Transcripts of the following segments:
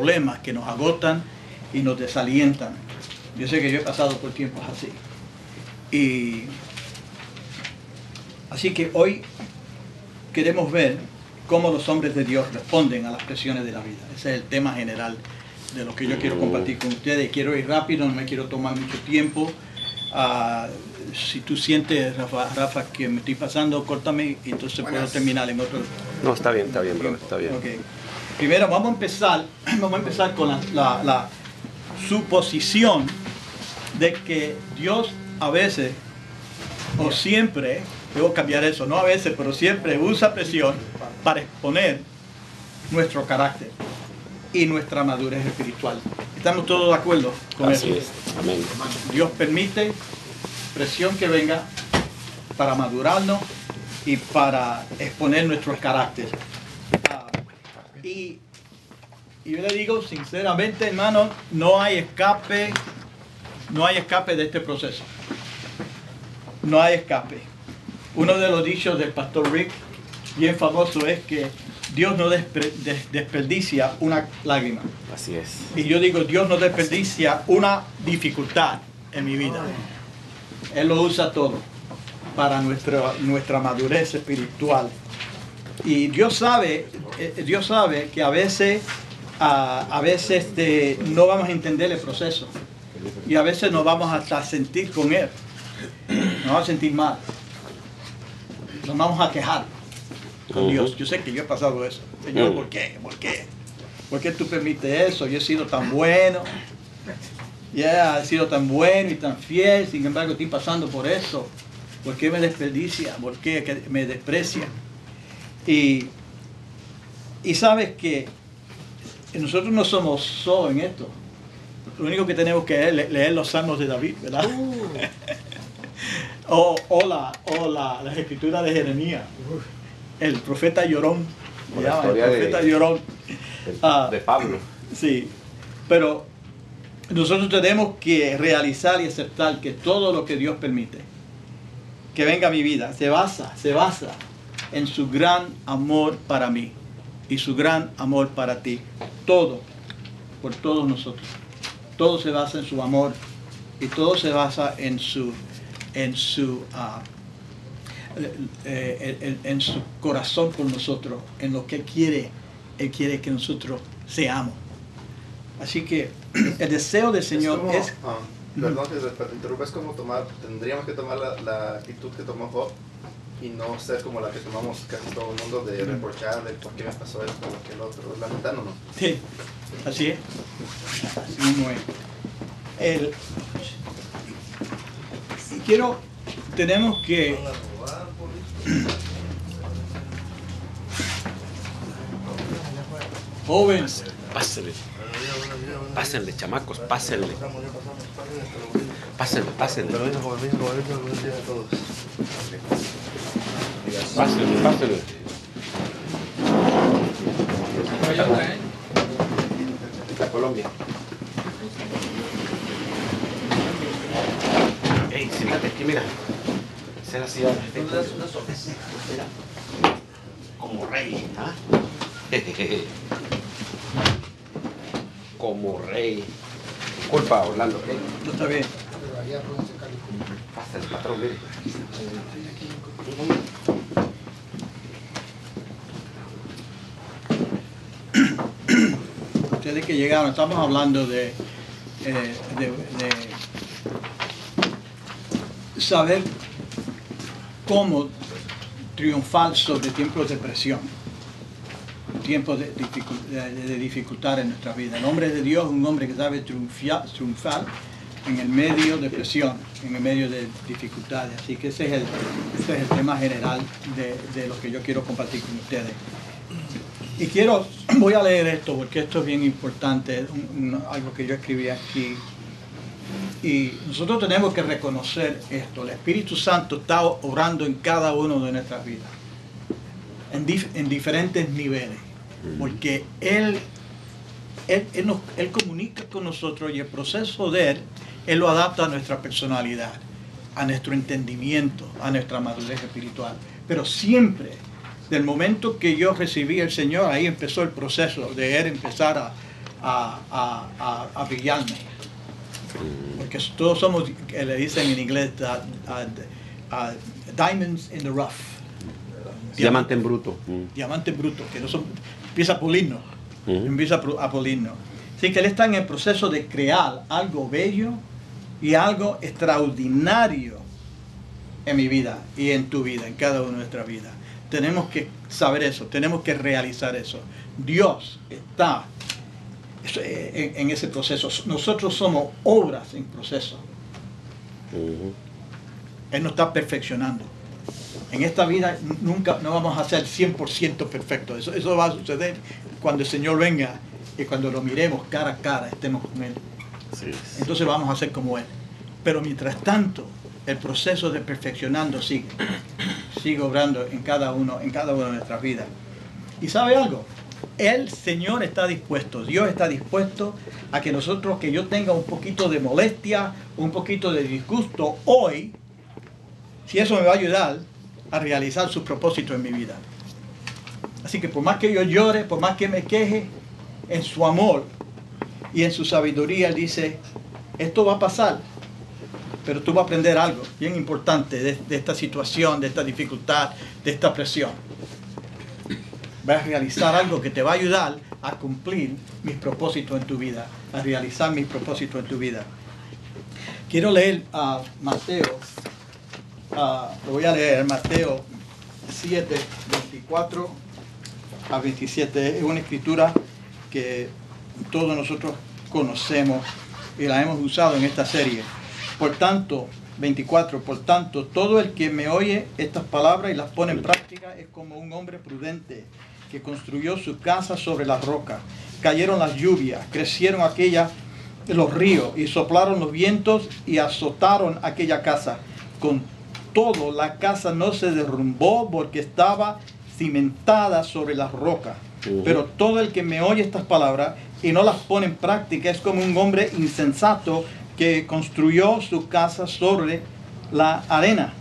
problemas que nos agotan y nos desalientan. Yo sé que yo he pasado por tiempos así. Así que hoy queremos ver cómo los hombres de Dios responden a las presiones de la vida. Ese es el tema general de lo que yo quiero compartir con ustedes. Quiero ir rápido, no me quiero tomar mucho tiempo. Si tú sientes, Rafa, que me estoy pasando, córtame y entonces puedo terminar en otro. No, está bien, brother, está bien. Okay. Primero vamos a empezar con la suposición de que Dios a veces o siempre, debo cambiar eso, no a veces, pero siempre usa presión para exponer nuestro carácter y nuestra madurez espiritual. ¿Estamos todos de acuerdo con eso? Así es, amén. Dios permite presión que venga para madurarnos y para exponer nuestro carácter. Y yo le digo sinceramente, hermano, no hay escape de este proceso. No hay escape. Uno de los dichos del pastor Rick, bien famoso, es que Dios no desperdicia una lágrima. Así es. Y yo digo, Dios no desperdicia una dificultad en mi vida. Él lo usa todo para nuestra madurez espiritual. Y Dios sabe que a veces no vamos a entender el proceso. Y a veces nos vamos hasta a sentir con Él. Nos vamos a sentir mal. Nos vamos a quejar con Dios. Yo sé que yo he pasado eso. Señor, ¿por qué? ¿Por qué? ¿Por qué tú permites eso? Yo he sido tan bueno. He sido tan bueno y tan fiel. Sin embargo, estoy pasando por eso. ¿Por qué me desperdicia? ¿Por qué me desprecia? Y sabes que nosotros no somos solos en esto. Lo único que tenemos que leer los salmos de David, ¿verdad? o las escrituras de Jeremías. El profeta llorón. Llorón. De Pablo. Sí. Pero nosotros tenemos que realizar y aceptar que todo lo que Dios permite que venga a mi vida se basa en su gran amor para mí y su gran amor para ti. Todo, por todos nosotros. Todo se basa en su amor y todo se basa en su corazón por nosotros, en lo que Él quiere que nosotros seamos. Así que el deseo del Señor es... Perdón que te interrumpa, es como tendríamos que tomar la actitud que tomó Job y no ser como la que tomamos casi todo el mundo, de reprochar de por qué me pasó esto o aquel otro, lamentándonos. Sí, así es. Así mismo es. Tenemos que... Jóvenes. Pásenle, chamacos, pásenle. Pásenle. Pásenle. La Colombia. Ey, siéntate aquí, mira. Ser así, mira. Como rey, ¿ah? Como rey. Disculpa, Orlando. No está bien. Pasa el patrón, mire. Ustedes que llegaron, estamos hablando de saber cómo triunfar sobre tiempos de presión, tiempos de dificultad en nuestra vida. El hombre de Dios es un hombre que sabe triunfar en el medio de presión, en el medio de dificultades. Así que ese es el tema general de lo que yo quiero compartir con ustedes. Y voy a leer esto porque esto es bien importante, algo que yo escribí aquí. Y nosotros tenemos que reconocer esto. El Espíritu Santo está obrando en cada uno de nuestras vidas, en diferentes niveles. Porque Él comunica con nosotros y el proceso de Él lo adapta a nuestra personalidad, a nuestro entendimiento, a nuestra madurez espiritual. Pero siempre, del momento que yo recibí al Señor, ahí empezó el proceso de Él empezar a brillarme. Porque todos somos, le dicen en inglés, diamonds in the rough. Diamante en bruto. Diamante bruto, que no son, empieza a pulirnos. Empieza a pulirnos. Así que él está en el proceso de crear algo bello y algo extraordinario en mi vida y en tu vida, en cada una de nuestras vidas. Tenemos que saber eso, tenemos que realizar eso. Dios está en ese proceso. Nosotros somos obras en proceso. Él nos está perfeccionando. En esta vida nunca no vamos a ser 100% perfectos. Eso va a suceder cuando el Señor venga y cuando lo miremos cara a cara, estemos con Él. Sí. Entonces vamos a ser como Él. Pero mientras tanto, el proceso de perfeccionando sigue obrando en cada uno de nuestras vidas. ¿Y sabe algo? El Señor está dispuesto, Dios está dispuesto a que nosotros, que yo tenga un poquito de molestia, un poquito de disgusto hoy, si eso me va a ayudar a realizar sus propósitos en mi vida. Así que por más que yo llore, por más que me queje, en su amor y en su sabiduría, Él dice, esto va a pasar, pero tú vas a aprender algo bien importante de esta situación, de esta dificultad, de esta presión. Vas a realizar algo que te va a ayudar a cumplir mis propósitos en tu vida, a realizar mis propósitos en tu vida. Quiero leer a Mateo, lo voy a leer, Mateo 7, 24 a 27. Es una escritura que todos nosotros conocemos y la hemos usado en esta serie. Por tanto, 24, por tanto, todo el que me oye estas palabras y las pone en práctica es como un hombre prudente que construyó su casa sobre la roca. Cayeron las lluvias, crecieron los ríos y soplaron los vientos y azotaron aquella casa. Con todo, la casa no se derrumbó porque estaba cimentada sobre la roca. Pero todo el que me oye estas palabras y no las pone en práctica es como un hombre insensato que construyó su casa sobre la arena.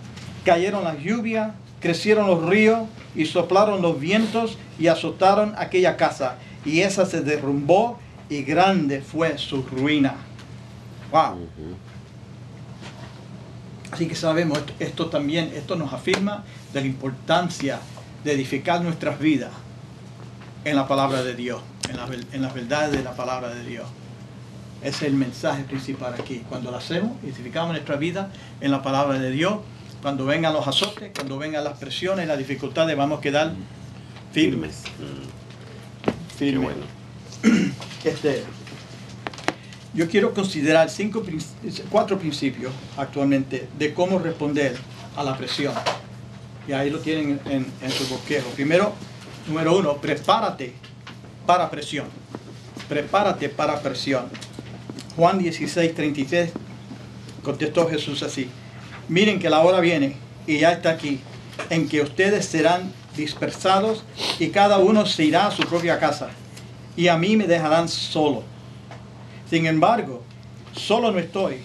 Cayeron las lluvias, crecieron los ríos y soplaron los vientos y azotaron aquella casa. Y esa se derrumbó y grande fue su ruina. Wow. Así que sabemos, esto nos afirma de la importancia de edificar nuestras vidas en la palabra de Dios, en las verdades de la palabra de Dios. Ese es el mensaje principal aquí. Cuando lo hacemos, edificamos nuestra vida en la palabra de Dios. Cuando vengan los azotes, cuando vengan las presiones, las dificultades, vamos a quedar firmes. Qué bueno. Yo quiero considerar 4 principios actualmente de cómo responder a la presión. Y ahí lo tienen en su bosquejo. Primero, número 1, prepárate para presión. Prepárate para presión. Juan 16, 33, contestó Jesús así: miren que la hora viene, y ya está aquí, en que ustedes serán dispersados y cada uno se irá a su propia casa, y a mí me dejarán solo. Sin embargo, solo no estoy,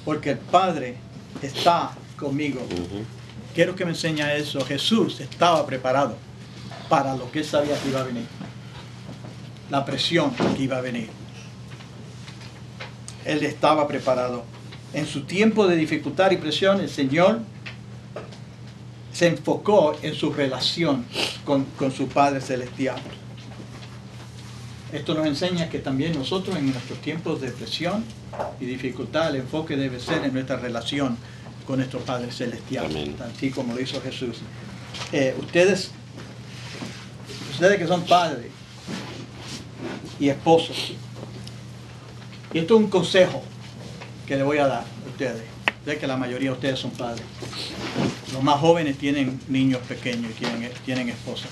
porque el Padre está conmigo. Quiero que me enseñe eso. Jesús estaba preparado para lo que él sabía que iba a venir, la presión que iba a venir. Él estaba preparado. En su tiempo de dificultad y presión, el Señor se enfocó en su relación con su Padre Celestial. Esto nos enseña que también nosotros en nuestros tiempos de presión y dificultad, el enfoque debe ser en nuestra relación con nuestro Padre Celestial. Amén. Así como lo hizo Jesús. Ustedes que son padres y esposos, y esto es un consejo que le voy a dar a ustedes. Sé que la mayoría de ustedes son padres. Los más jóvenes tienen niños pequeños y tienen esposas.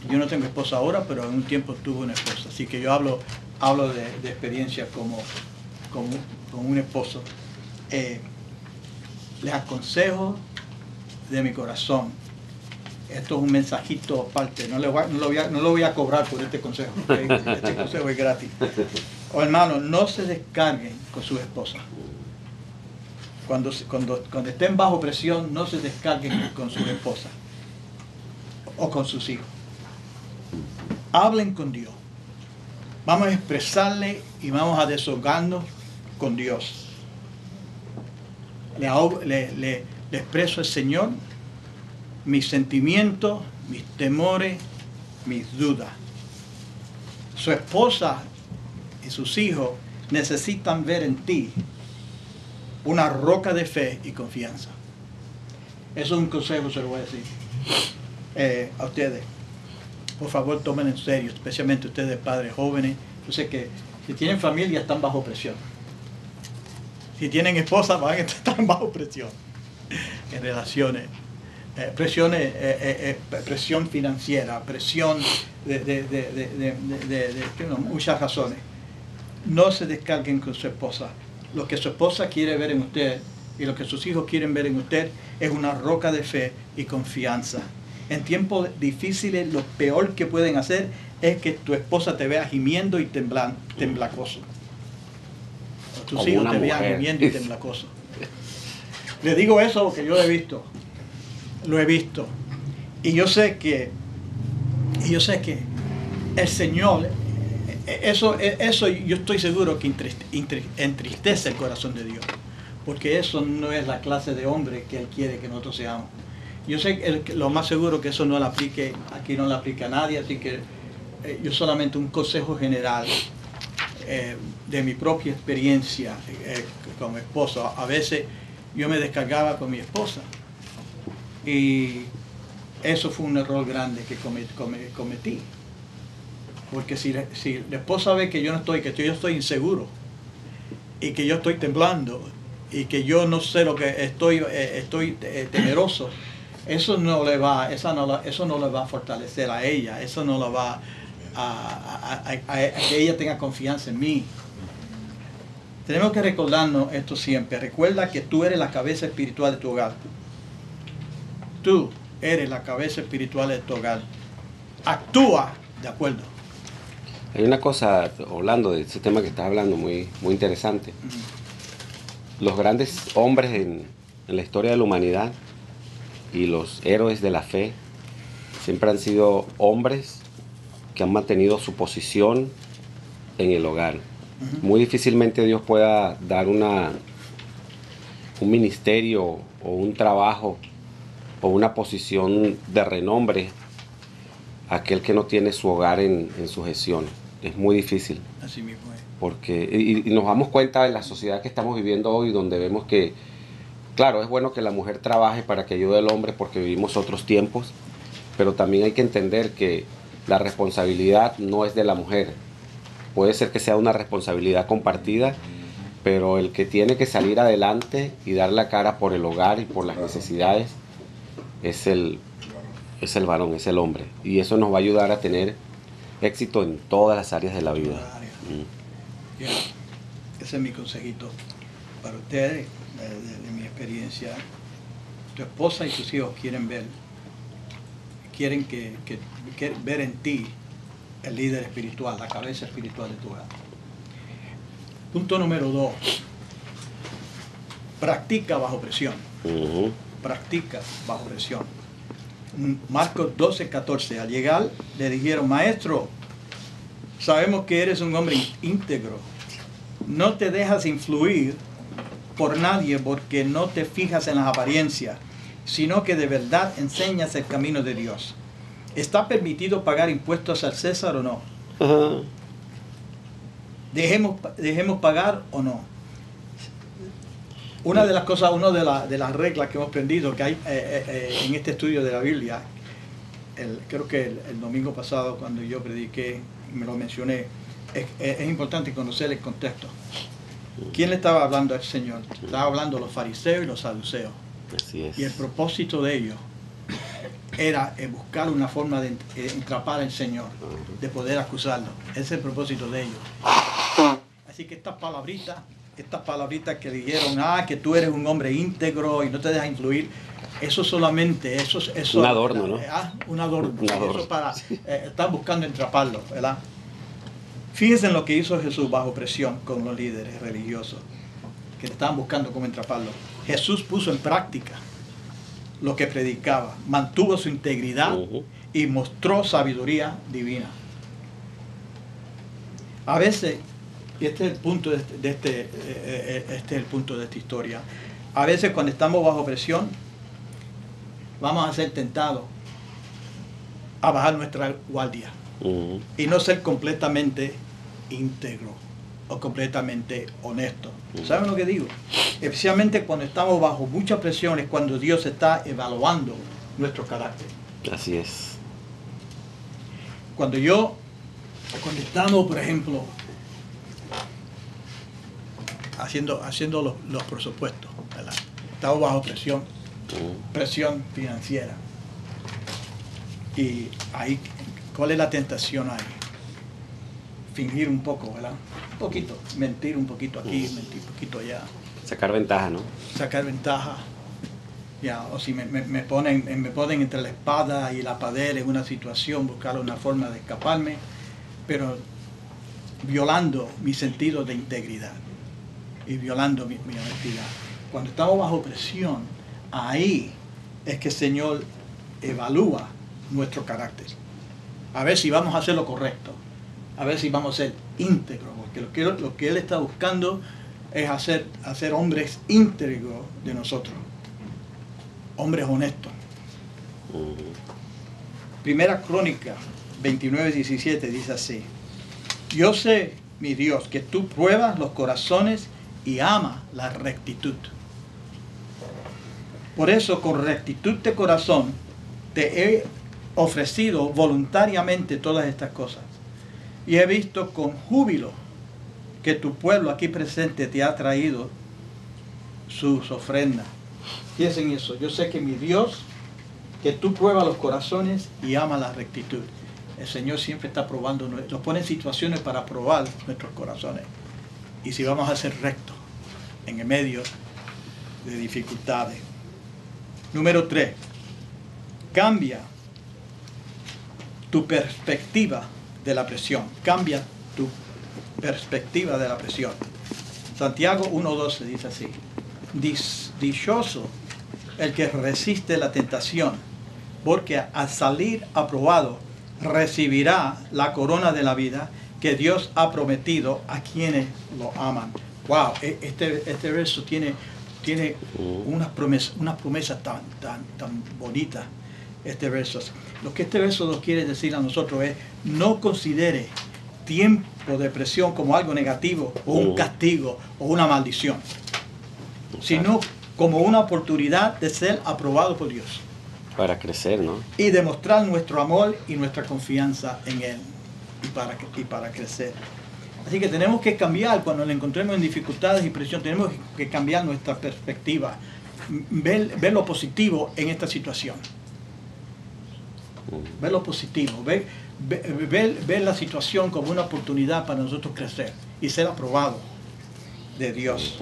Yo no tengo esposa ahora, pero en un tiempo tuve una esposa. Así que yo hablo de experiencia como un esposo. Les aconsejo de mi corazón. Esto es un mensajito aparte. No lo voy a cobrar por este consejo. ¿Okay? Este consejo es gratis. O hermanos, no se descarguen con sus esposas. Cuando estén bajo presión, no se descarguen con sus esposas o con sus hijos. Hablen con Dios. Vamos a expresarle y vamos a desahogarnos con Dios. Le expreso al Señor mis sentimientos, mis temores, mis dudas. Su esposa y sus hijos necesitan ver en ti una roca de fe y confianza. Eso es un consejo, se lo voy a decir a ustedes. Por favor, tomen en serio, especialmente ustedes padres jóvenes. Yo sé que si tienen familia están bajo presión. Si tienen esposa van a estar bajo presión en relaciones. Presión financiera, presión de muchas razones. No se descarguen con su esposa. Lo que su esposa quiere ver en usted y lo que sus hijos quieren ver en usted es una roca de fe y confianza. En tiempos difíciles, lo peor que pueden hacer es que tu esposa te vea gimiendo y temblacoso. O tus Como hijos una te vean mujer. gimiendo y temblacoso. Le digo eso porque yo lo he visto. Lo he visto. Y yo sé que el Señor, eso yo estoy seguro que entristece el corazón de Dios. Porque eso no es la clase de hombre que Él quiere que nosotros seamos. Yo sé que lo más seguro que eso no lo aplique, aquí no lo aplica a nadie, así que yo solamente un consejo general de mi propia experiencia como esposo. A veces yo me descargaba con mi esposa y eso fue un error grande que cometí. Porque si la esposa ve que yo no estoy, que yo estoy inseguro y que yo estoy temblando y que yo no sé lo que estoy temeroso, eso no le va a fortalecer a ella, eso no la va a que ella tenga confianza en mí. Tenemos que recordarnos esto siempre. Recuerda que tú eres la cabeza espiritual de tu hogar. Tú eres la cabeza espiritual de tu hogar. Actúa de acuerdo. Hay una cosa, hablando de ese tema que estás hablando, muy, muy interesante. Los grandes hombres en la historia de la humanidad y los héroes de la fe siempre han sido hombres que han mantenido su posición en el hogar. Muy difícilmente Dios pueda dar un ministerio o un trabajo o una posición de renombre a aquel que no tiene su hogar en sujeción. Es muy difícil. Así mismo es. Porque, y nos damos cuenta en la sociedad que estamos viviendo hoy, donde vemos que, claro, es bueno que la mujer trabaje para que ayude al hombre porque vivimos otros tiempos, pero también hay que entender que la responsabilidad no es de la mujer. Puede ser que sea una responsabilidad compartida, pero el que tiene que salir adelante y dar la cara por el hogar y por las necesidades es el varón, es el hombre. Y eso nos va a ayudar a tener éxito en todas las áreas de la vida. Yeah. Ese es mi consejito para ustedes, de mi experiencia. Tu esposa y tus hijos quieren ver en ti el líder espiritual, la cabeza espiritual de tu hogar. Punto número 2. Practica bajo presión. Practica bajo presión. Marcos 12:14. Al llegar le dijeron: Maestro, sabemos que eres un hombre íntegro. No te dejas influir por nadie porque no te fijas en las apariencias, sino que de verdad enseñas el camino de Dios. ¿Está permitido pagar impuestos al César o no? Dejemos pagar o no. Una de las cosas, de las reglas que hemos aprendido que hay en este estudio de la Biblia, creo que el domingo pasado cuando yo prediqué, me lo mencioné, es importante conocer el contexto. ¿Quién le estaba hablando al Señor? Estaba hablando a los fariseos y los saduceos. Así es. Y el propósito de ellos era buscar una forma de entrapar al Señor, de poder acusarlo. Ese es el propósito de ellos. Así que estas palabritas que dijeron, que tú eres un hombre íntegro y no te dejas influir, eso solamente, eso un adorno, ¿no? Un adorno. Eso para, están buscando entraparlo, ¿verdad? Fíjense en lo que hizo Jesús bajo presión con los líderes religiosos, que estaban buscando cómo entraparlo. Jesús puso en práctica lo que predicaba, mantuvo su integridad y mostró sabiduría divina. A veces, y este es el punto este es el punto de esta historia, a veces cuando estamos bajo presión, vamos a ser tentados a bajar nuestra guardia y no ser completamente íntegro o completamente honesto. ¿Saben lo que digo? Especialmente cuando estamos bajo mucha presión es cuando Dios está evaluando nuestro carácter. Así es. Cuando estamos, por ejemplo, haciendo los presupuestos, ¿verdad? Estamos bajo presión financiera. Y ahí, ¿cuál es la tentación ahí? Fingir un poco, ¿verdad? Un poquito, mentir un poquito aquí, mentir un poquito allá. Sacar ventaja, ¿no? Sacar ventaja. Ya, o si me ponen entre la espada y la pared en una situación, buscar una forma de escaparme, pero violando mi sentido de integridad y violando mi honestidad. Cuando estamos bajo presión, ahí es que el Señor evalúa nuestro carácter. A ver si vamos a hacer lo correcto, a ver si vamos a ser íntegros, porque lo que Él está buscando es hacer hombres íntegros de nosotros, hombres honestos. Primera Crónica 29:17 dice así: yo sé, mi Dios, que tú pruebas los corazones y amas la rectitud. Por eso, con rectitud de corazón, te he ofrecido voluntariamente todas estas cosas. Y he visto con júbilo que tu pueblo aquí presente te ha traído sus ofrendas. Piensen eso. Yo sé que mi Dios, que tú pruebas los corazones y amas la rectitud. El Señor siempre está probando, nos pone en situaciones para probar nuestros corazones. Y si vamos a ser rectos en el medio de dificultades. Número 3. Cambia tu perspectiva de la presión. Cambia tu perspectiva de la presión. Santiago 1:12 dice así: dichoso el que resiste la tentación, porque al salir aprobado recibirá la corona de la vida que Dios ha prometido a quienes lo aman. Wow, este verso tiene una promesa tan bonita. Este verso. Lo que este verso nos quiere decir a nosotros es: no considere tiempo de presión como algo negativo o un castigo o una maldición, sino como una oportunidad de ser aprobado por Dios. Para crecer, ¿no? Y demostrar nuestro amor y nuestra confianza en Él y para crecer. Así que tenemos que cambiar cuando nos encontremos en dificultades y presión. Tenemos que cambiar nuestra perspectiva, ver lo positivo en esta situación. Ver lo positivo, ver la situación como una oportunidad para nosotros crecer y ser aprobados de Dios.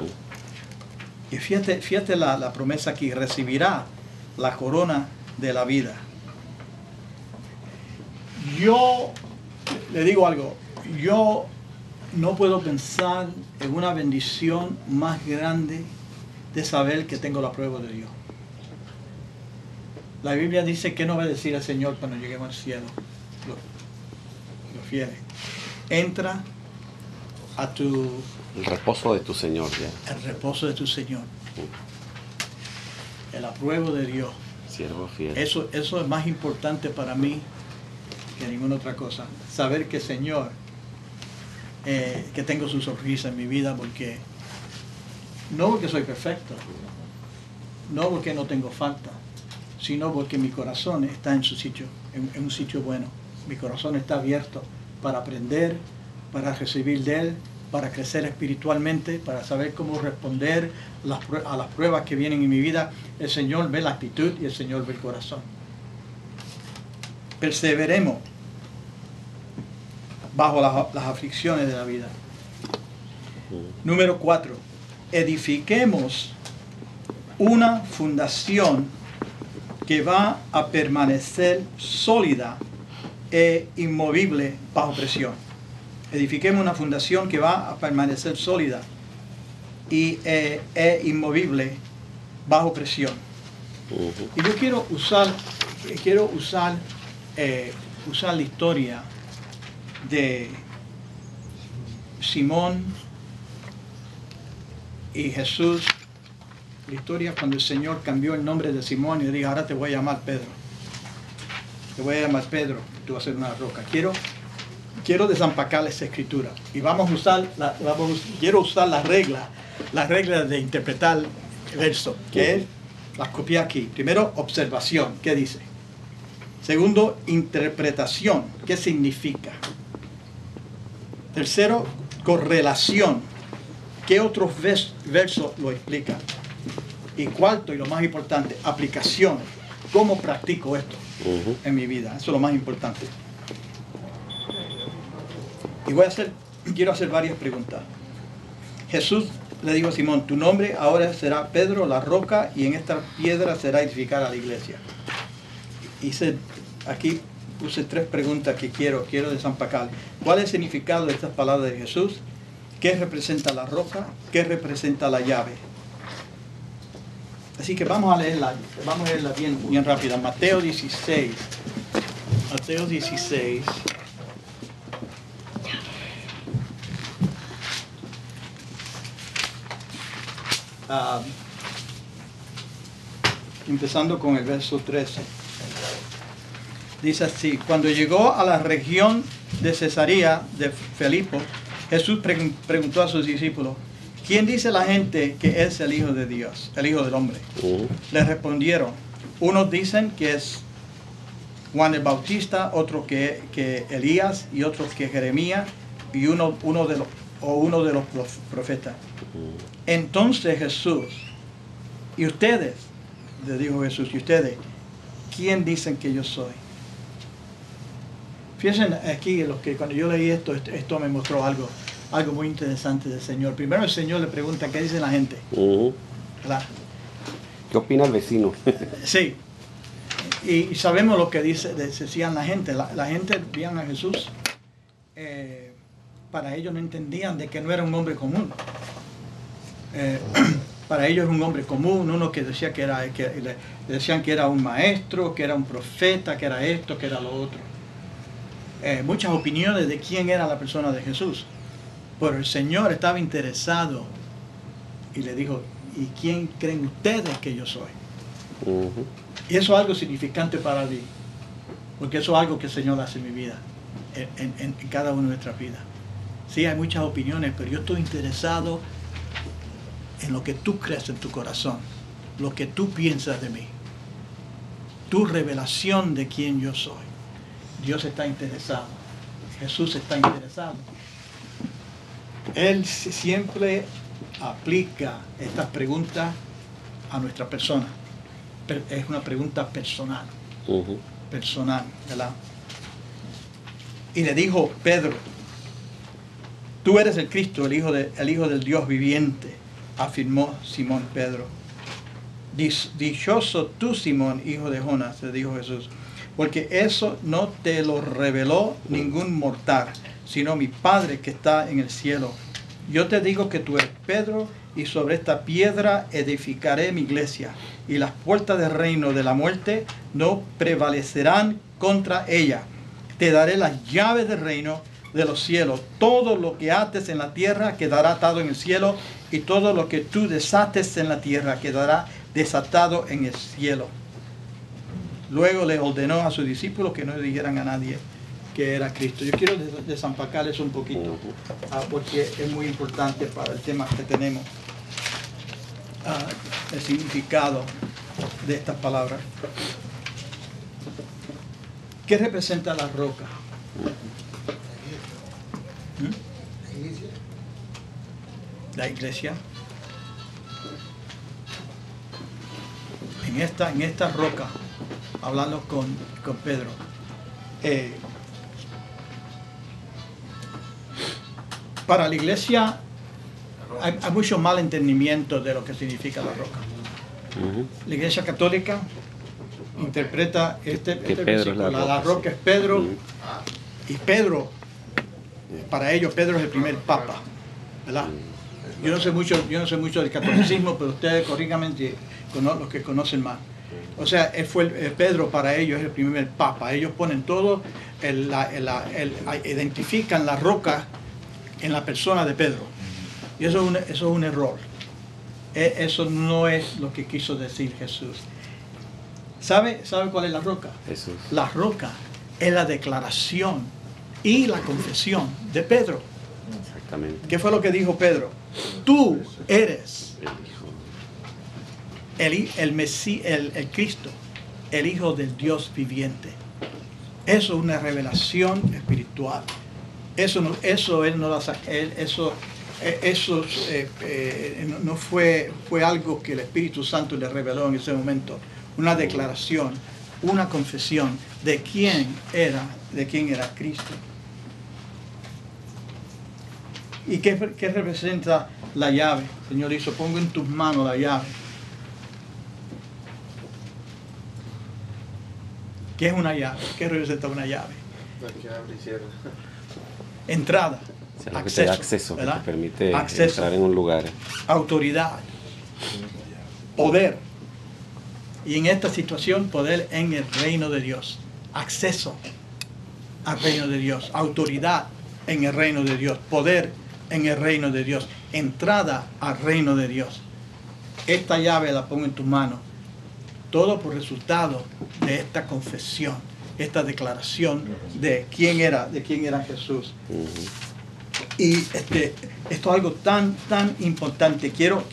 Y fíjate la promesa aquí: recibirá la corona de la vida. Yo le digo algo, yo no puedo pensar en una bendición más grande de saber que tengo la prueba de Dios. La Biblia dice que no va a decir al Señor cuando lleguemos al cielo, los fieles: entra a el reposo de tu Señor, ya. El reposo de tu Señor. El apruebo de Dios. Siervo fiel. Eso es más importante para mí que ninguna otra cosa. Saber que Señor, que tengo su sonrisa en mi vida, no porque soy perfecto, no porque no tengo falta, sino porque mi corazón está en su sitio, en un sitio bueno. Mi corazón está abierto para aprender, para recibir de Él, para crecer espiritualmente, para saber cómo responder a las pruebas que vienen en mi vida. El Señor ve la actitud y el Señor ve el corazón. Perseveremos bajo las aflicciones de la vida. Número 4. Edifiquemos una fundación que va a permanecer sólida e inmovible bajo presión. Edifiquemos una fundación que va a permanecer sólida e inmovible bajo presión. Y yo quiero usar la historia de Simón y Jesús, la historia cuando el Señor cambió el nombre de Simón y le dijo, ahora te voy a llamar Pedro. Te voy a llamar Pedro, tú vas a ser una roca. Quiero desempacar esa escritura y quiero usar la regla de interpretar el verso, que es, las copié aquí. Primero, observación, ¿qué dice? Segundo, interpretación, ¿qué significa? Tercero, correlación, ¿qué otros versos lo explican? Y cuarto, y lo más importante, aplicación, ¿cómo practico esto en mi vida? Eso es lo más importante. Y quiero hacer varias preguntas. Jesús le dijo a Simón, tu nombre ahora será Pedro, la roca, y en esta piedra será edificada la iglesia. Aquí puse 3 preguntas que quiero desempacar. ¿Cuál es el significado de estas palabras de Jesús? ¿Qué representa la roca? ¿Qué representa la llave? Así que vamos a leerla bien rápida. Mateo 16. Mateo 16. Empezando con el verso 13. Dice así, cuando llegó a la región de Cesarea de Filipo, Jesús preguntó a sus discípulos, ¿quién dice la gente que es el Hijo de Dios, el Hijo del Hombre? Le respondieron, unos dicen que es Juan el Bautista, otros que Elías, y otros que Jeremías, y uno de los profetas. Entonces Jesús, y ustedes, le dijo Jesús, y ustedes, ¿quién dicen que yo soy? Fíjense aquí, cuando yo leí esto me mostró algo muy interesante del Señor. Primero el Señor le pregunta, ¿qué dice la gente? ¿Verdad? ¿Qué opina el vecino? Sí. Y sabemos lo que decían la gente. La gente veían a Jesús. Para ellos no entendían de que no era un hombre común. Para ellos es un hombre común, uno que decía que le decían que era un maestro, que era un profeta, que era esto, que era lo otro. Muchas opiniones de quién era la persona de Jesús. Pero el Señor estaba interesado y le dijo, ¿y quién creen ustedes que yo soy? Y eso es algo significante para mí, porque eso es algo que el Señor hace en mi vida, en cada una de nuestras vidas. Sí, hay muchas opiniones, pero yo estoy interesado en lo que tú crees en tu corazón, lo que tú piensas de mí, tu revelación de quién yo soy. Dios está interesado, Jesús está interesado. Él siempre aplica estas preguntas a nuestra persona. Es una pregunta personal, personal, ¿verdad? Y le dijo Pedro, tú eres el Cristo, el Hijo del Dios viviente, afirmó Simón Pedro. Dichoso tú, Simón, hijo de Jonás, le dijo Jesús, porque eso no te lo reveló ningún mortal, sino mi Padre que está en el cielo. Yo te digo que tú eres Pedro, y sobre esta piedra edificaré mi iglesia, y las puertas del reino de la muerte no prevalecerán contra ella. Te daré las llaves del reino de los cielos. Todo lo que ates en la tierra quedará atado en el cielo, y todo lo que tú desates en la tierra quedará desatado en el cielo. Luego le ordenó a sus discípulos que no le dijeran a nadie que era Cristo. Yo quiero desempacar eso un poquito, porque es muy importante para el tema que tenemos, el significado de estas palabras. ¿Qué representa la roca? La iglesia. En esta roca, hablando con Pedro, para la iglesia hay mucho mal entendimiento de lo que significa la roca. La iglesia católica interpreta este versículo, la roca es Pedro, y Pedro, para ellos Pedro es el primer papa, ¿verdad? Yo no sé mucho del catolicismo, pero ustedes corríganme los que conocen más. O sea, Pedro para ellos es el primer papa. Ellos ponen todo, identifican la roca en la persona de Pedro. Y eso es un error. Eso no es lo que quiso decir Jesús. ¿Sabe cuál es la roca? Jesús. La roca es la declaración y la confesión de Pedro. Exactamente. ¿Qué fue lo que dijo Pedro? Tú eres El Hijo. el Cristo, el Hijo del Dios viviente. Eso es una revelación espiritual. Eso no fue algo que el Espíritu Santo le reveló en ese momento. Una declaración, una confesión de quién era Cristo. ¿Y qué representa la llave? El Señor dijo, pongo en tus manos la llave. ¿Qué es una llave? ¿Qué representa una llave? La que abre y cierra. Entrada, O sea, lo que te da acceso, que te ¿verdad? permite Acceso. entrar en un lugar. Autoridad, poder. Y en esta situación, poder en el reino de Dios. Acceso al reino de Dios. Autoridad en el reino de Dios. Poder en el reino de Dios. Entrada al reino de Dios. Esta llave la pongo en tus manos. Todo por resultado de esta confesión, esta declaración de quién era Jesús. Y esto es algo tan importante. Quiero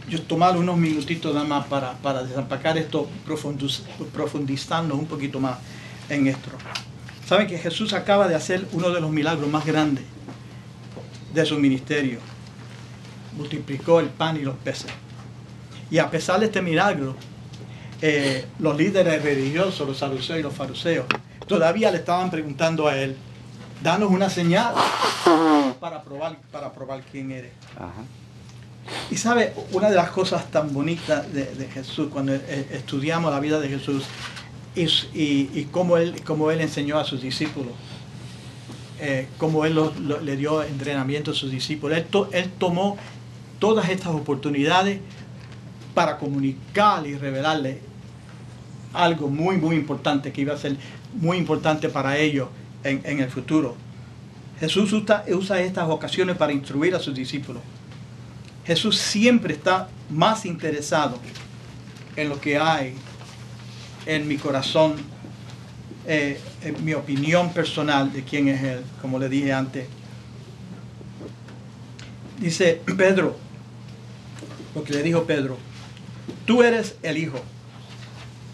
yo tomar unos minutitos nada más para desempacar esto, profundizando un poquito más en esto. Saben que Jesús acaba de hacer uno de los milagros más grandes de su ministerio. Multiplicó el pan y los peces. Y a pesar de este milagro, los líderes religiosos, los saduceos y los fariseos, todavía le estaban preguntando a él, danos una señal para probar quién eres. Ajá. Y sabe, una de las cosas tan bonitas de Jesús, cuando estudiamos la vida de Jesús y cómo él enseñó a sus discípulos, cómo él le dio entrenamiento a sus discípulos, él tomó todas estas oportunidades para comunicar y revelarle algo muy importante que iba a ser muy importante para ellos en el futuro. Jesús usa estas ocasiones para instruir a sus discípulos. Jesús siempre está más interesado en lo que hay en mi corazón, en mi opinión personal de quién es Él, como le dije antes. Dice Pedro, lo que le dijo Pedro, tú eres el Hijo.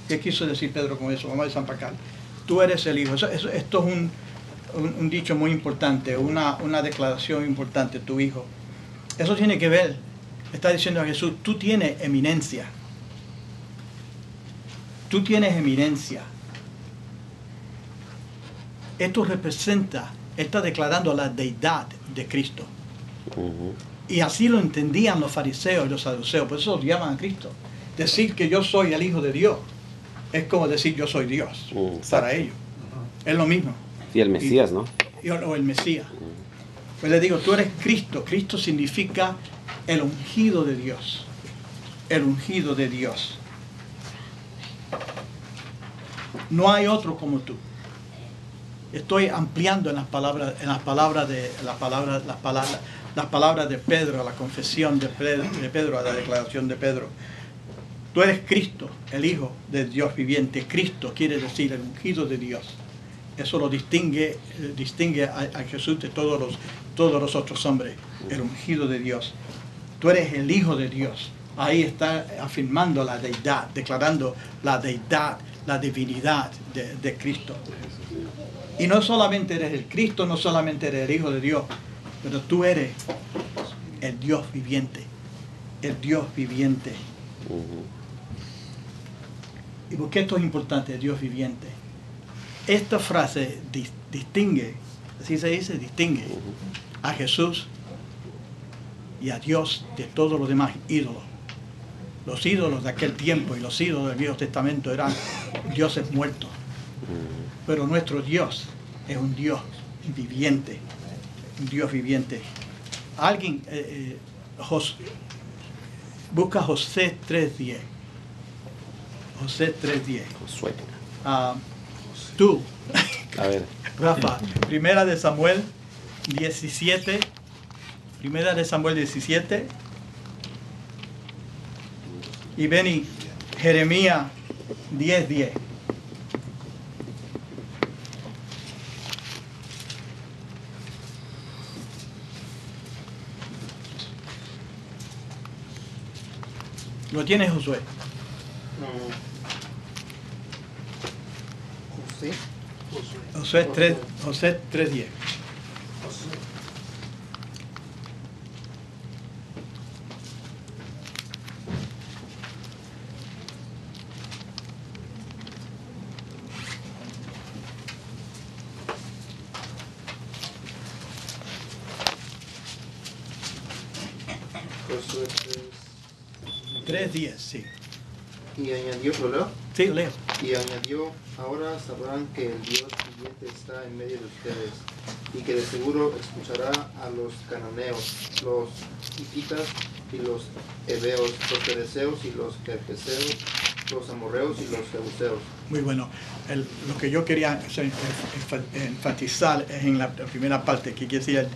¿Qué quiso decir Pedro con eso? Vamos a desempacar. Tú eres el Hijo. Esto es un dicho muy importante, una declaración importante, tu Hijo. Eso tiene que ver, está diciendo a Jesús, tú tienes eminencia. Tú tienes eminencia. Esto representa, está declarando la deidad de Cristo. Y así lo entendían los fariseos y los saduceos, por eso odiaban a Cristo. Decir que yo soy el Hijo de Dios es como decir yo soy Dios para ellos. Es lo mismo. Y el Mesías, ¿no? O el Mesías. Pues le digo, tú eres Cristo. Cristo significa el ungido de Dios. El ungido de Dios. No hay otro como tú. Estoy ampliando en las palabras de Pedro, la confesión de Pedro, la declaración de Pedro. Tú eres Cristo, el Hijo de Dios viviente. Cristo quiere decir el ungido de Dios. Eso lo distingue a Jesús de todos los otros hombres. El ungido de Dios. Tú eres el Hijo de Dios. Ahí está afirmando la deidad, declarando la deidad, la divinidad de Cristo. Y no solamente eres el Cristo, no solamente eres el Hijo de Dios, pero tú eres el Dios viviente. El Dios viviente. ¿Y por qué esto es importante, el Dios viviente? Esta frase distingue, así se dice, distingue a Jesús y a Dios de todos los demás ídolos. Los ídolos de aquel tiempo y los ídolos del Viejo Testamento eran dioses muertos. Pero nuestro Dios es un Dios viviente. Un Dios viviente. Alguien, busca José 3:10. José 3:10. Josué. Tú, A ver. Rafa, Primera de Samuel 17, primera de Samuel 17, y Benny, Jeremías 10:10. ¿Lo tiene Josué? Sí. Josué 3:10. Josué 3:10, sí. y añadió, ¿lo leo? Sí, leo. Y añadió, ahora sabrán que el Dios viviente está en medio de ustedes, y que de seguro expulsará a los cananeos, los hititas y los heveos, los fereceos y los gergeseos, los amorreos y los jebuseos. Muy bueno. Lo que yo quería enfatizar es en la primera parte, que quiere decir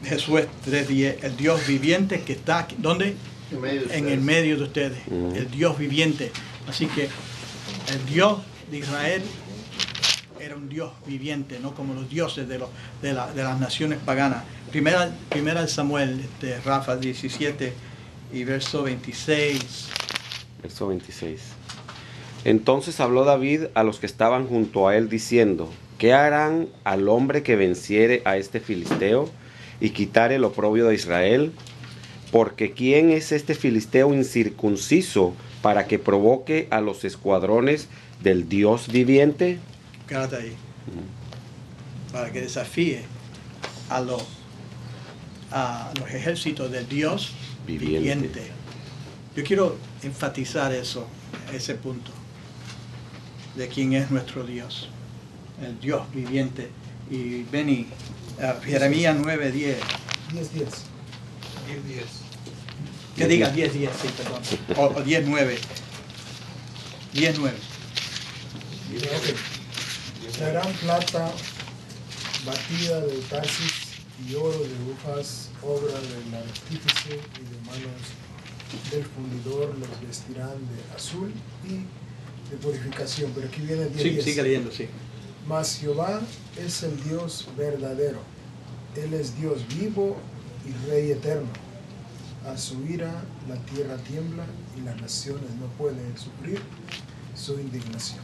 Jesús 3:10, el Dios viviente que está aquí. ¿Dónde? En el medio de ustedes. El Dios viviente. Así que el Dios de Israel era un Dios viviente, no como los dioses de las naciones paganas. Primera de Samuel, Rafa 17 y verso 26. Verso 26. Entonces habló David a los que estaban junto a él diciendo, ¿qué harán al hombre que venciere a este filisteo y quitare el oprobio de Israel? Porque ¿quién es este filisteo incircunciso para que provoque a los escuadrones del Dios viviente? Quédate ahí. Para que desafíe a los ejércitos del Dios viviente. Yo quiero enfatizar ese punto de quién es nuestro Dios, el Dios viviente. Y Benny, Jeremías 9:10. 10:10. Que diga 10:10, sí, perdón. O 10:9. 10:9. Ok. Traerán plata batida de Tarsis y oro de Ufas, obra del artífice y de manos del fundidor, los vestirán de azul y de purificación. Pero aquí viene 10:10. Sí, sigue leyendo, sí. Mas Jehová es el Dios verdadero. Él es Dios vivo y Rey eterno. A su ira la tierra tiembla y las naciones no pueden sufrir su indignación.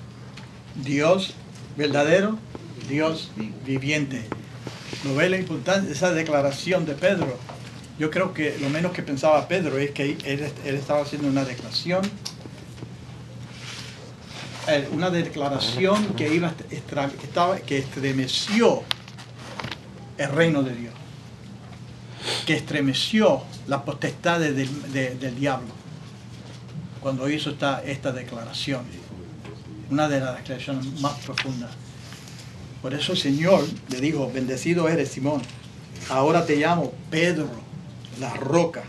Dios verdadero, Dios viviente. ¿No ve la importancia de esa declaración de Pedro? Yo creo que lo menos que pensaba Pedro es que él estaba haciendo una declaración que estremeció el reino de Dios, que estremeció las potestades del diablo cuando hizo esta declaración, una de las declaraciones más profundas. Por eso el Señor le dijo, bendecido eres Simón, ahora te llamo Pedro, la roca.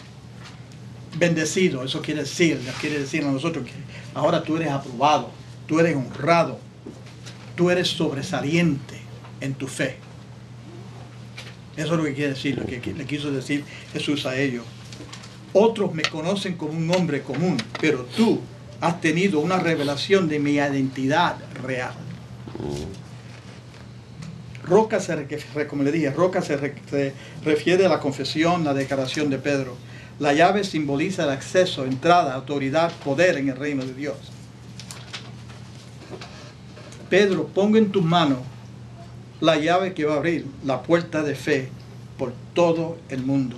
Bendecido, eso quiere decir a nosotros que ahora tú eres aprobado, tú eres honrado, tú eres sobresaliente en tu fe. Eso es lo que quiere decir, lo que le quiso decir Jesús a ellos. Otros me conocen como un hombre común, pero tú has tenido una revelación de mi identidad real. Roca, como le dije, roca se refiere a la confesión, la declaración de Pedro. La llave simboliza el acceso, entrada, autoridad, poder en el reino de Dios. Pedro, pongo en tus manos la llave que va a abrir la puerta de fe por todo el mundo.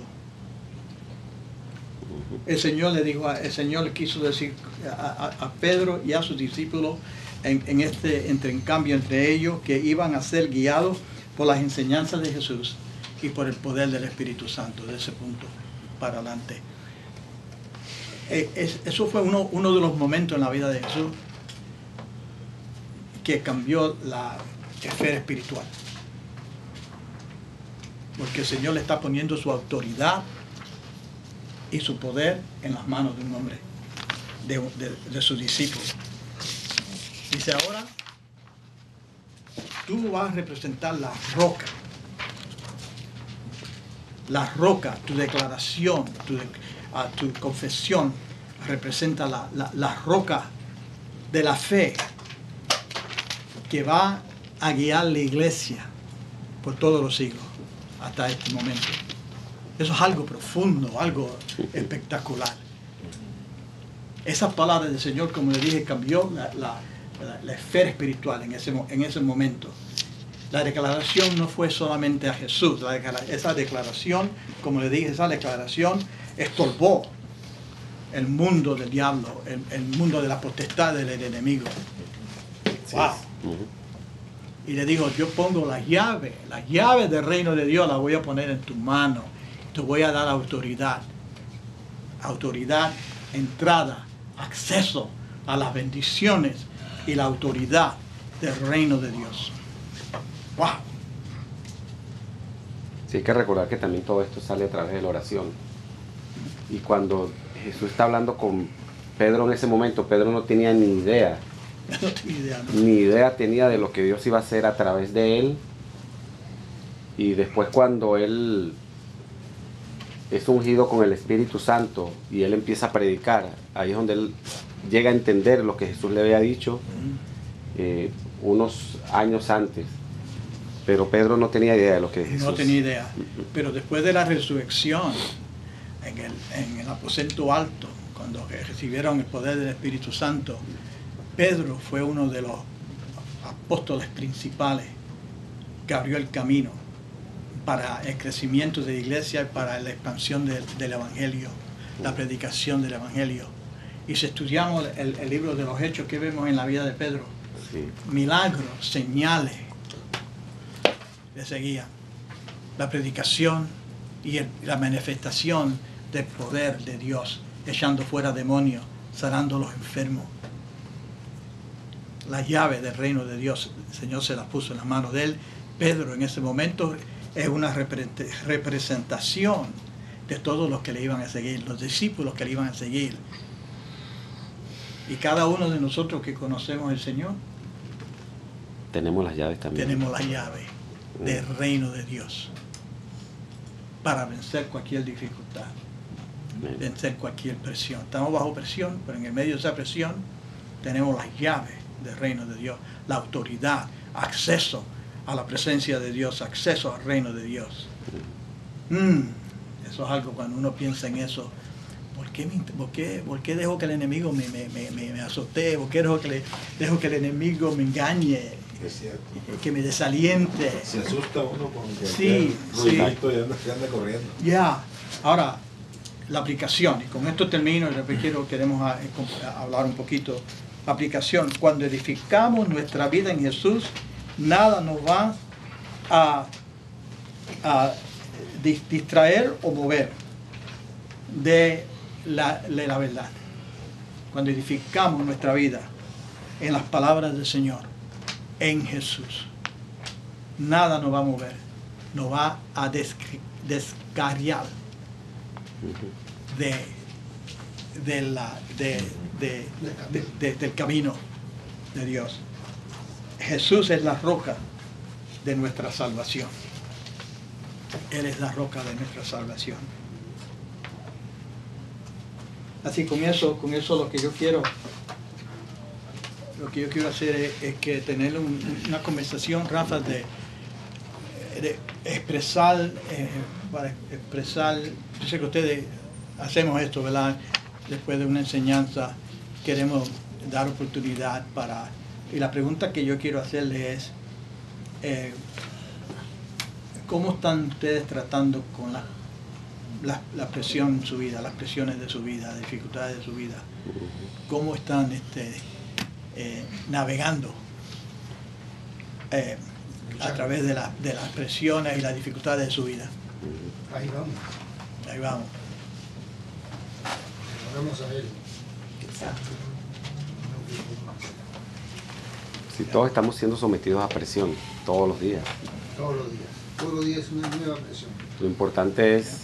El Señor le quiso decir a Pedro y a sus discípulos en este intercambio entre ellos que iban a ser guiados por las enseñanzas de Jesús y por el poder del Espíritu Santo, de ese punto para adelante. Eso fue uno de los momentos en la vida de Jesús que cambió la esfera espiritual. Porque el Señor le está poniendo su autoridad y su poder en las manos de un hombre, de sus discípulos. Dice ahora, tú vas a representar la roca. La roca, tu declaración, tu confesión representa la roca de la fe que va a guiar la iglesia por todos los siglos hasta este momento. Eso es algo profundo, algo espectacular. Esas palabras del Señor, como le dije, cambió la esfera espiritual en ese momento. La declaración no fue solamente a Jesús. Esa declaración, como le dije, esa declaración estorbó el mundo del diablo, el mundo de la potestad del enemigo. Wow. Y le digo, yo pongo las llaves del reino de Dios, las voy a poner en tu mano. Te voy a dar autoridad. Autoridad, entrada, acceso a las bendiciones y la autoridad del reino de Dios. ¡Wow! Sí, hay que recordar que también todo esto sale a través de la oración. Y cuando Jesús está hablando con Pedro en ese momento, Pedro no tenía ni idea. No tenía idea, ¿no? Ni idea tenía de lo que Dios iba a hacer a través de él. Y después cuando él es ungido con el Espíritu Santo y él empieza a predicar, ahí es donde él llega a entender lo que Jesús le había dicho unos años antes. Pero Pedro no tenía idea de lo que Jesús... No tenía idea. Pero después de la resurrección, en el aposento alto, cuando recibieron el poder del Espíritu Santo, Pedro fue uno de los apóstoles principales que abrió el camino para el crecimiento de la iglesia y para la expansión del Evangelio, la predicación del Evangelio. Y si estudiamos el libro de los Hechos que vemos en la vida de Pedro, Sí. milagros, señales, le seguían. La predicación y la manifestación del poder de Dios, echando fuera demonios, sanando a los enfermos. La llave del reino de Dios, el Señor se las puso en las manos de él. Pedro en ese momento es una representación de todos los que le iban a seguir, los discípulos que le iban a seguir. Y cada uno de nosotros que conocemos al Señor, Tenemos las llaves también. tenemos la llave del reino de Dios para vencer cualquier dificultad, Amén. vencer cualquier presión. Estamos bajo presión, pero en el medio de esa presión tenemos las llaves del reino de Dios, la autoridad, acceso a la presencia de Dios, acceso al reino de Dios. Eso es algo cuando uno piensa en eso. ¿Por qué dejo que el enemigo me azotee? ¿Por qué dejo que el enemigo me engañe? Es cierto. Que me desaliente. Se asusta uno con Sí, cualquier ruidito y anda corriendo. Ya. Ahora, la aplicación, y con esto termino y después queremos hablar un poquito. La aplicación, cuando edificamos nuestra vida en Jesús, nada nos va a distraer o mover de la verdad. Cuando edificamos nuestra vida en las palabras del Señor, en Jesús, nada nos va a mover, nos va a descarriar del camino de Dios. Jesús es la roca de nuestra salvación. Él es la roca de nuestra salvación. Así con eso lo que yo quiero hacer es que tener una conversación, Rafa, de expresar, para expresar, yo sé que ustedes hacemos esto, ¿verdad? Después de una enseñanza queremos dar oportunidad y la pregunta que yo quiero hacerles es, ¿cómo están ustedes tratando con la presión en su vida, las presiones de su vida, las dificultades de su vida? ¿Cómo están navegando a través de las presiones y las dificultades de su vida? Ahí vamos. Ahí vamos. Vamos a él. Si todos estamos siendo sometidos a presión todos los días. Todos los días. Todos los días es una nueva presión. Lo importante es,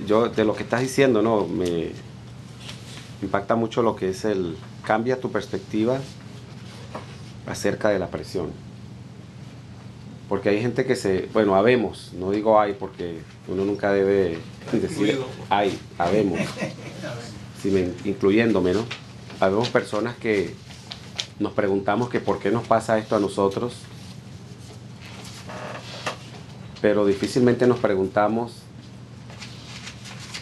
yo de lo que estás diciendo, ¿no? Me impacta mucho lo que es cambia tu perspectiva acerca de la presión. Porque hay gente que bueno, habemos, no digo hay porque uno nunca debe decir hay, habemos, incluyéndome, ¿no? Habemos personas que nos preguntamos que por qué nos pasa esto a nosotros, pero difícilmente nos preguntamos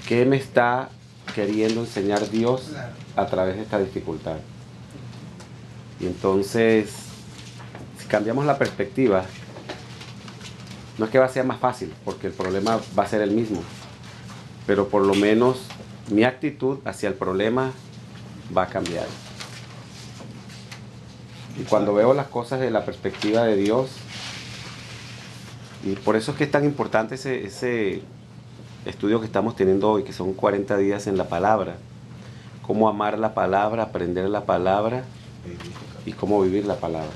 qué me está queriendo enseñar Dios a través de esta dificultad. Y entonces, si cambiamos la perspectiva, no es que va a ser más fácil, porque el problema va a ser el mismo, pero por lo menos mi actitud hacia el problema va a cambiar. Y cuando veo las cosas de la perspectiva de Dios, y por eso es que es tan importante ese estudio que estamos teniendo hoy, que son 40 días en la palabra, cómo amar la palabra, aprender la palabra y cómo vivir la palabra.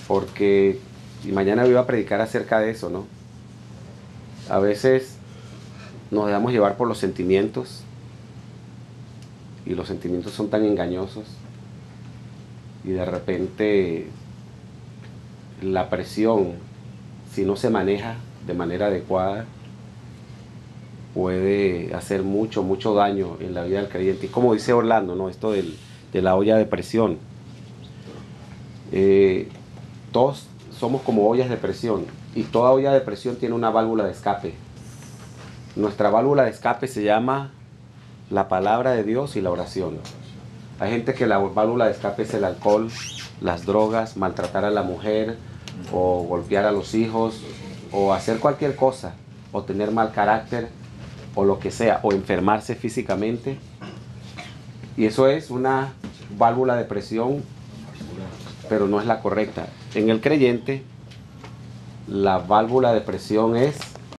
Porque, y mañana iba a predicar acerca de eso, ¿no? A veces nos dejamos llevar por los sentimientos, y los sentimientos son tan engañosos, y de repente la presión, si no se maneja de manera adecuada, puede hacer mucho daño en la vida del creyente. Y como dice Orlando, ¿no? Esto de la olla de presión. Todos somos como ollas de presión, y toda olla de presión tiene una válvula de escape. Nuestra válvula de escape se llama la palabra de Dios y la oración. Hay gente que la válvula de escape es el alcohol, las drogas, maltratar a la mujer, o golpear a los hijos, o hacer cualquier cosa, o tener mal carácter, o lo que sea, o enfermarse físicamente. Y eso es una válvula de presión, pero no es la correcta. En el creyente, la válvula de presión es